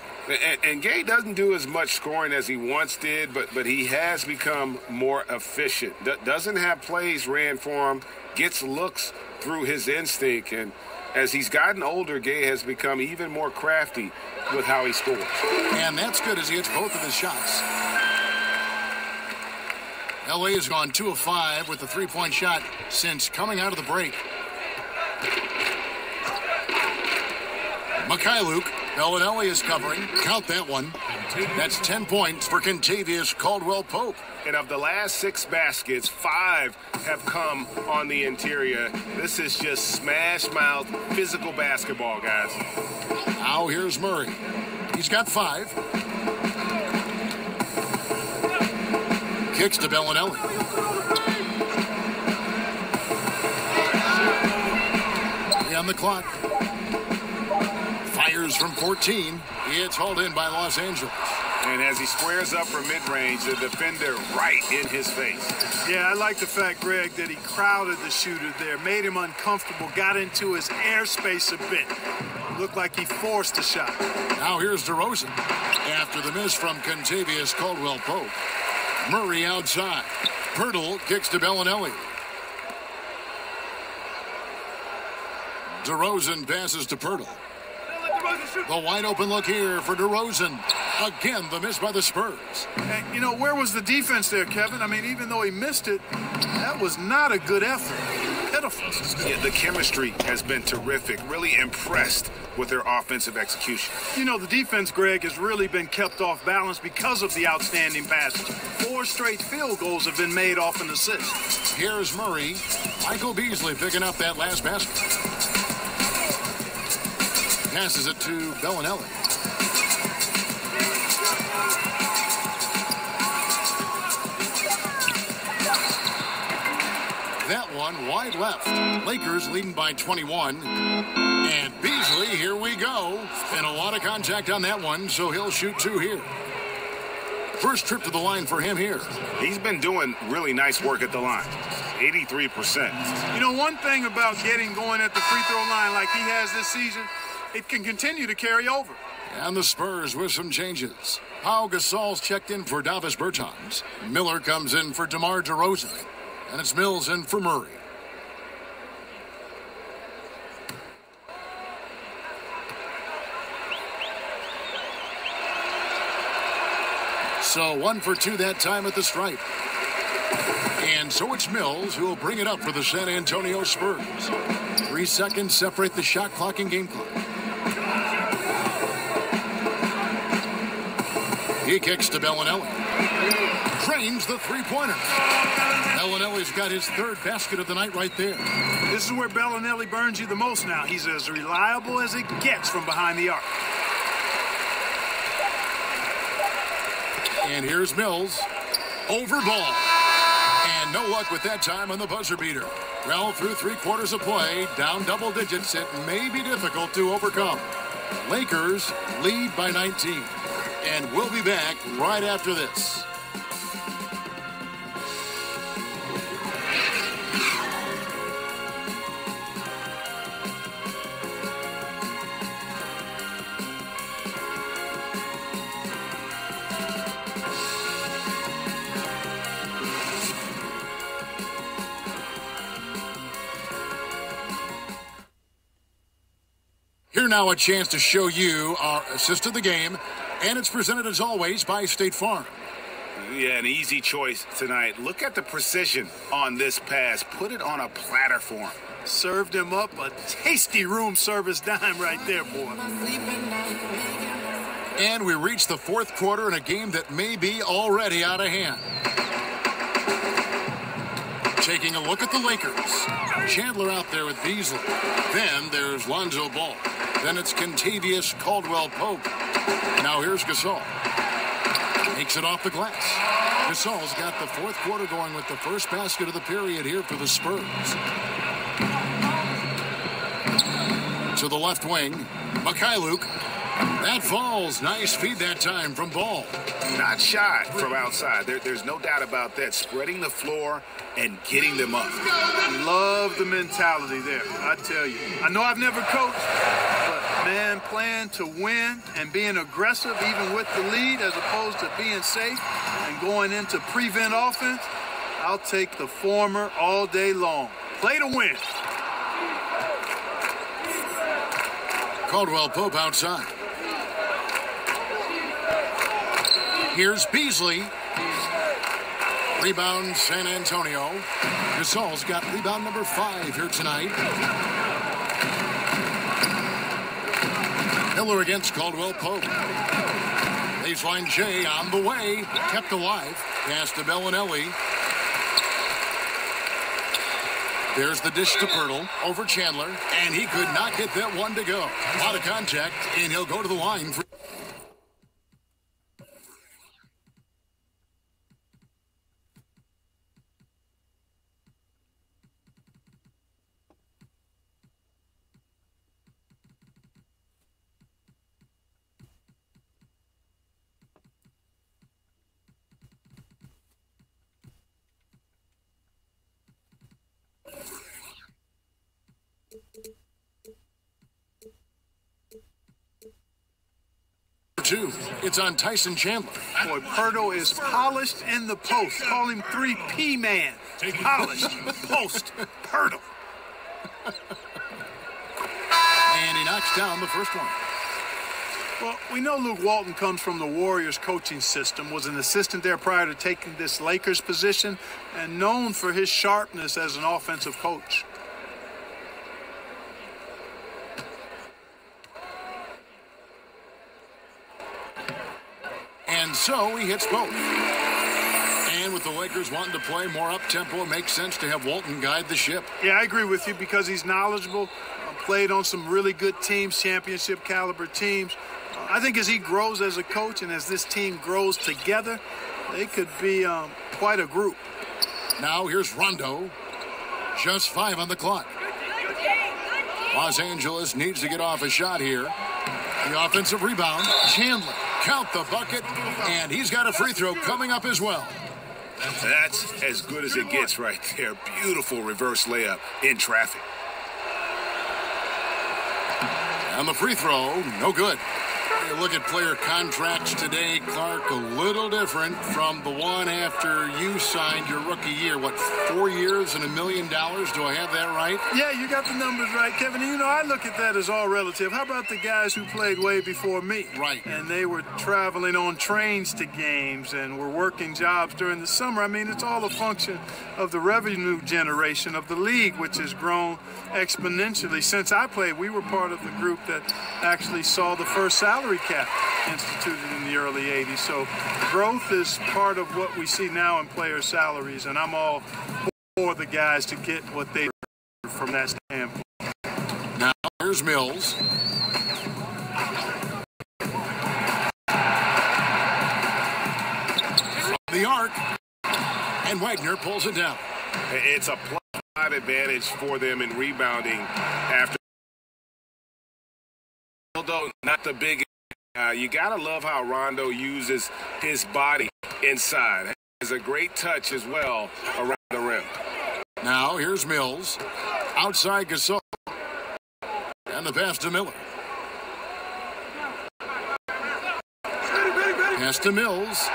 And Gay doesn't do as much scoring as he once did, but he has become more efficient. Doesn't have plays ran for him, gets looks through his instinct, and as he's gotten older, Gay has become even more crafty with how he scores. And that's good as he hits both of his shots. LA has gone 2 of 5 with the three-point shot since coming out of the break. Mikhailuk, Bellinelli is covering. Count that one. That's 10 points for Kentavious Caldwell-Pope. And of the last 6 baskets, 5 have come on the interior. This is just smash-mouth physical basketball, guys. Now here's Murray. He's got 5. Kicks to Bellinelli. On the clock. Fires from 14. It's hauled in by Los Angeles. And as he squares up from mid-range, the defender right in his face. Yeah, I like the fact, Greg, that he crowded the shooter there, made him uncomfortable, got into his airspace a bit. Looked like he forced the shot. Now here's DeRozan. After the miss from Kentavious Caldwell-Pope. Murray outside. Pirtle kicks to Bellinelli. DeRozan passes to Pirtle. The wide open look here for DeRozan. Again, the miss by the Spurs. And, you know, where was the defense there, Kevin? I mean, even though he missed it, that was not a good effort. Pitiful. Yeah, the chemistry has been terrific. Really impressed with their offensive execution. You know, the defense, Greg, has really been kept off balance because of the outstanding passes. 4 straight field goals have been made off an assist. Here's Murray. Michael Beasley picking up that last basket. Passes it to Bellinelli. That one wide left. Lakers leading by 21. And Beasley, here we go. And a lot of contact on that one, so he'll shoot 2 here. First trip to the line for him here. He's been doing really nice work at the line. 83%. You know, one thing about getting going at the free throw line like he has this season, it can continue to carry over. And the Spurs with some changes. Pau Gasol's checked in for Davis Bertans. Miller comes in for DeMar DeRozan. And it's Mills in for Murray. So 1 for 2 that time at the stripe. And so it's Mills who will bring it up for the San Antonio Spurs. 3 seconds separate the shot clock and game clock. He kicks to Bellinelli. Drains the three-pointer. Bellinelli's got his 3rd basket of the night right there. This is where Bellinelli burns you the most now. He's as reliable as it gets from behind the arc. And here's Mills. Over ball. And no luck with that time on the buzzer beater. Well, through 3/4 of play, down double digits, it may be difficult to overcome. Lakers lead by 19. And we'll be back right after this. Here now a chance to show you our assist of the game, and it's presented as always by State Farm. Yeah, an easy choice tonight. Look at the precision on this pass. Put it on a platter for him. Served him up a tasty room service dime right there, boy. And we reach the 4th quarter in a game that may be already out of hand. Taking a look at the Lakers. Chandler out there with Beasley. Then there's Lonzo Ball. Then it's Kentavious Caldwell-Pope. Now here's Gasol. Makes it off the glass. Gasol's got the 4th quarter going with the first basket of the period here for the Spurs. to the left wing. Mikhailuk. That falls. Nice feed that time from Ball. Not shot from outside. There's no doubt about that. Spreading the floor and getting them up. Love the mentality there, I tell you. I know I've never coached, but, man, playing to win and being aggressive even with the lead as opposed to being safe and going into prevent offense, I'll take the former all day long. Play to win. Caldwell Pope outside. Here's Beasley. Rebound, San Antonio. Gasol's got rebound number 5 here tonight. Miller against Caldwell Pope. Baseline J on the way. Kept alive. Pass to Bellinelli. There's the dish to Pirtle over Chandler. And he could not get that one to go. A lot of contact, and he'll go to the line for... It's on Tyson Chandler. Boy, Pirtle is polished in the post. Call him 3P man. Polished. Post. Pirtle. And he knocks down the first one. Well, we know Luke Walton comes from the Warriors coaching system, was an assistant there prior to taking this Lakers position, and known for his sharpness as an offensive coach. And so he hits both. And with the Lakers wanting to play more up-tempo, it makes sense to have Walton guide the ship. Yeah, I agree with you because he's knowledgeable, played on some really good teams, championship caliber teams. I think as he grows as a coach and as this team grows together, they could be quite a group. Now here's Rondo. Just 5 on the clock. Los Angeles needs to get off a shot here. The offensive rebound, Chandler. Count the bucket, and he's got a free throw coming up as well. That's as good as it gets right there. Beautiful reverse layup in traffic. And the free throw, no good. You look at player contracts today, Clark, a little different from the one after you signed your rookie year. What, 4 years and $1 million? Do I have that right? Yeah, you got the numbers right, Kevin. You know, I look at that as all relative. How about the guys who played way before me? Right. And they were traveling on trains to games and were working jobs during the summer. I mean, it's all a function of the revenue generation of the league, which has grown exponentially. Since I played, we were part of the group that actually saw the first salary cap instituted in the early 80s. So growth is part of what we see now in player salaries, and I'm all for the guys to get what they from that standpoint. Now here's Mills. From the arc, and Wagner pulls it down. It's a +5 advantage for them in rebounding after. Although not the biggest. You got to love how Rondo uses his body inside. Has a great touch as well around the rim. Now here's Mills. Outside Gasol. And the pass to Miller. Pass to Mills.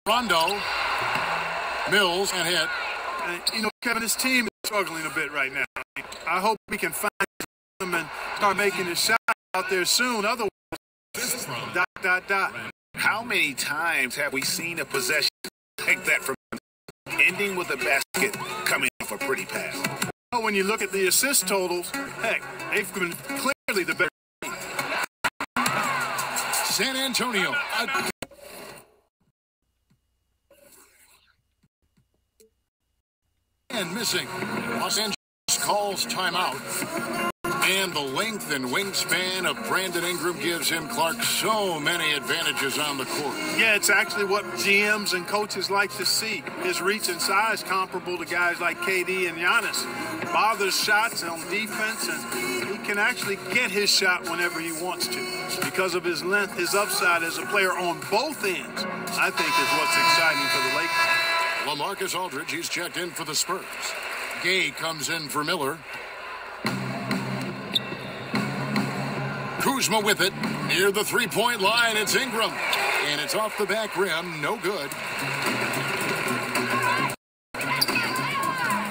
Rondo. Mills and hit. You know, Kevin, his team is struggling a bit right now. I hope we can find them and start making a shot out there soon. Otherwise, ... How many times have we seen a possession like that from ending with a basket coming off a pretty pass? Well, when you look at the assist totals, heck, they've been clearly the better team. San Antonio. And missing. Los Angeles calls timeout. And the length and wingspan of Brandon Ingram gives him, Clark, so many advantages on the court. Yeah, it's actually what GMs and coaches like to see. His reach and size comparable to guys like KD and Giannis. Bothers shots on defense, and he can actually get his shot whenever he wants to. Because of his length, his upside as a player on both ends, I think is what's exciting for the Lakers. LaMarcus Aldridge, he's checked in for the Spurs. Gay comes in for Miller. Kuzma with it, near the three-point line, it's Ingram. And it's off the back rim, no good.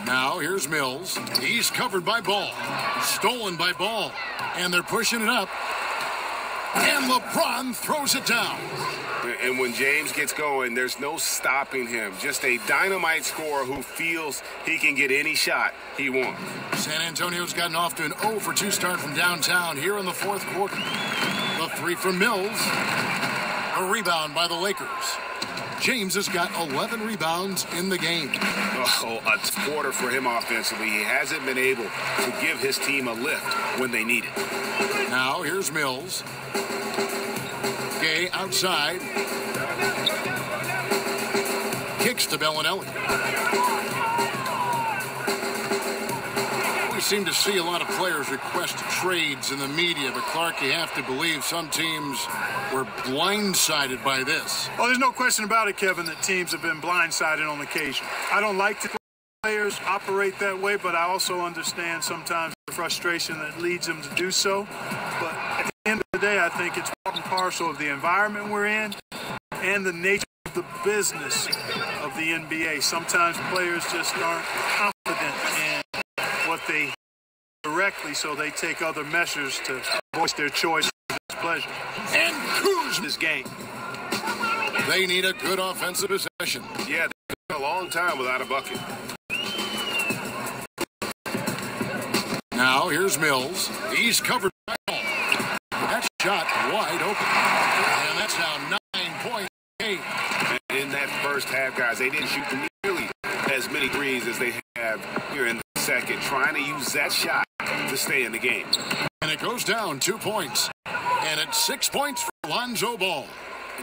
Now here's Mills. He's covered by Ball. Stolen by Ball. And they're pushing it up. And LeBron throws it down. And when James gets going, there's no stopping him. Just a dynamite scorer who feels he can get any shot he wants. San Antonio's gotten off to an 0-for-2 start from downtown here in the fourth quarter. The three from Mills. A rebound by the Lakers. James has got 11 rebounds in the game. Oh, a quarter for him offensively. He hasn't been able to give his team a lift when they need it. Now here's Mills. Gay outside. Kicks to Bellinelli. We seem to see a lot of players request trades in the media, but Clark, you have to believe some teams were blindsided by this. Oh, there's no question about it, Kevin, that teams have been blindsided on occasion. I don't like to players operate that way, but I also understand sometimes the frustration that leads them to do so. But at the end of the day, I think it's part and parcel of the environment we're in and the nature of the business of the NBA. Sometimes players just aren't confident in what they directly, so they take other measures to voice their choice and displeasure. And Kuzma's game. They need a good offensive possession. Yeah, they've been a long time without a bucket. Now here's Mills. He's covered by Ball. That shot wide open. And that's now 9.8. In that first half, guys, they didn't shoot nearly as many threes as they have here in the second, trying to use that shot to stay in the game. And it goes down 2 points. And it's 6 points for Lonzo Ball.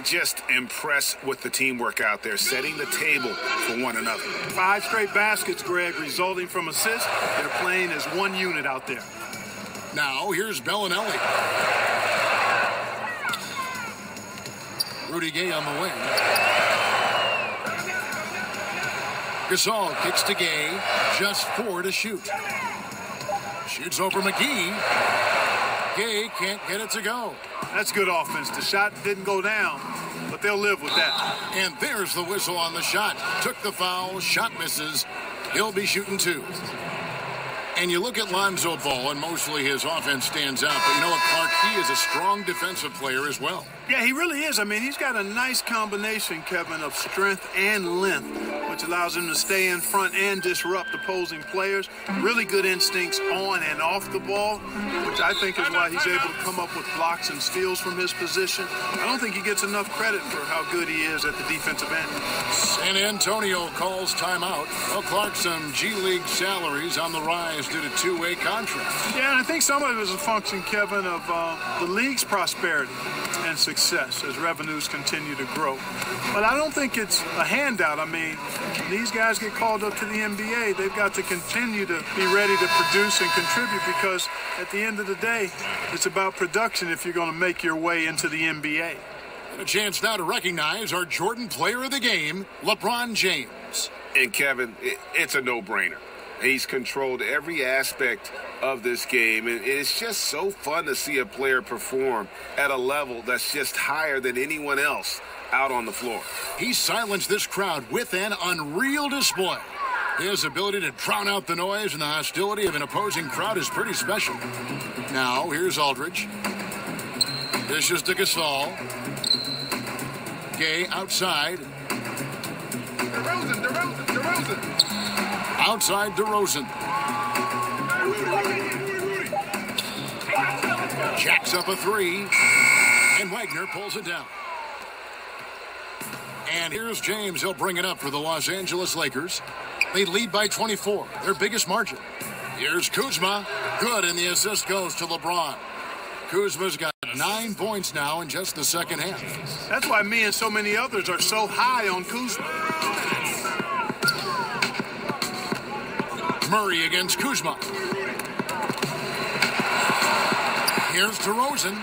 Just impressed with the teamwork out there, setting the table for one another. 5 straight baskets, Greg, resulting from assists. They're playing as one unit out there. Now here's Bellinelli. Rudy Gay on the wing. Gasol kicks to Gay. Just 4 to shoot. Shoots over McGee. Gay can't get it to go. That's good offense. The shot didn't go down, but they'll live with that. And there's the whistle on the shot. Took the foul. Shot misses. He'll be shooting 2. And you look at Lonzo Ball, and mostly his offense stands out. But you know what, Clark? He is a strong defensive player as well. Yeah, he really is. I mean, he's got a nice combination, Kevin, of strength and length, which allows him to stay in front and disrupt opposing players. Really good instincts on and off the ball, which I think is why he's able to come up with blocks and steals from his position. I don't think he gets enough credit for how good he is at the defensive end. San Antonio calls timeout. Well, Clark, some G League salaries on the rise due to two-way contracts. Yeah, and I think some of it is a function, Kevin, of the league's prosperity and success as revenues continue to grow. But I don't think it's a handout. I mean, these guys get called up to the NBA. They've got to continue to be ready to produce and contribute because at the end of the day, it's about production if you're going to make your way into the NBA. And a chance now to recognize our Jordan Player of the Game, LeBron James. And Kevin, it's a no-brainer. He's controlled every aspect of this game, and it's just so fun to see a player perform at a level that's just higher than anyone else out on the floor. He silenced this crowd with an unreal display. His ability to drown out the noise and the hostility of an opposing crowd is pretty special. Now, here's Aldridge. Dishes to Gasol. Gay outside. DeRozan. Outside DeRozan. Jacks up a 3. And Wagner pulls it down. And here's James. He'll bring it up for the Los Angeles Lakers. They lead by 24, their biggest margin. Here's Kuzma. Good, and the assist goes to LeBron. Kuzma's got 9 points now in just the second half. That's why me and so many others are so high on Kuzma. Murray against Kuzma. Here's DeRozan.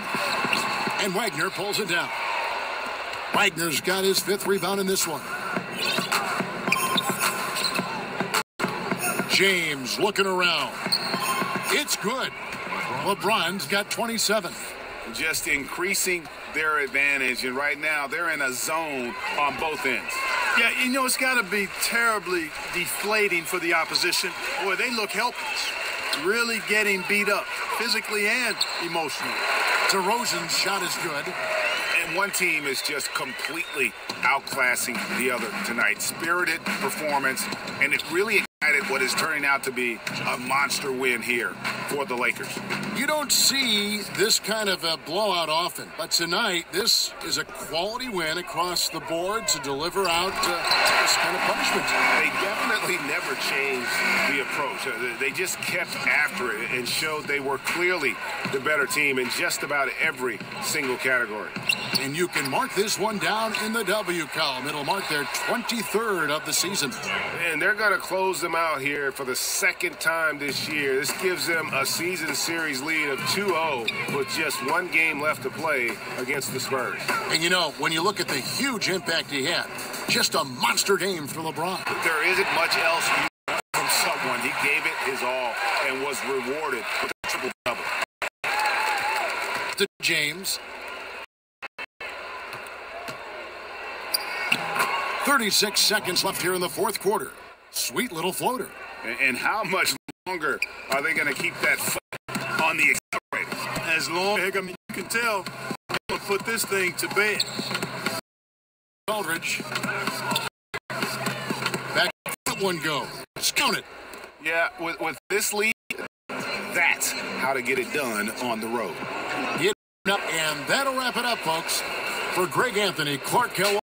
And Wagner pulls it down. Wagner's got his 5th rebound in this one. James looking around. It's good. LeBron's got 27. Just increasing their advantage, and right now they're in a zone on both ends. Yeah, you know, it's got to be terribly deflating for the opposition. Boy, they look helpless. Really getting beat up, physically and emotionally. DeRozan's shot is good. And one team is just completely outclassing the other tonight. Spirited performance, and it really ignited what is turning out to be a monster win here for the Lakers. You don't see this kind of a blowout often, but tonight this is a quality win across the board to deliver out this kind of punishment. They definitely never changed the approach. They just kept after it and showed they were clearly the better team in just about every single category. And you can mark this one down in the W column. It'll mark their 23rd of the season. And they're going to close them out here for the second time this year. This gives them a season series lead of 2-0 with just one game left to play against the Spurs. And you know, when you look at the huge impact he had, just a monster game for LeBron. There isn't much else you want from someone. He gave it his all and was rewarded with a triple-double. To James. 36 seconds left here in the fourth quarter. Sweet little floater. And how much longer are they going to keep that foot on the accelerator? As long as you can tell, they'll put this thing to bed. Aldridge. Back that one go. Let's count it. Yeah, with this lead, that's how to get it done on the road. And that'll wrap it up, folks. For Greg Anthony, Clark Hill.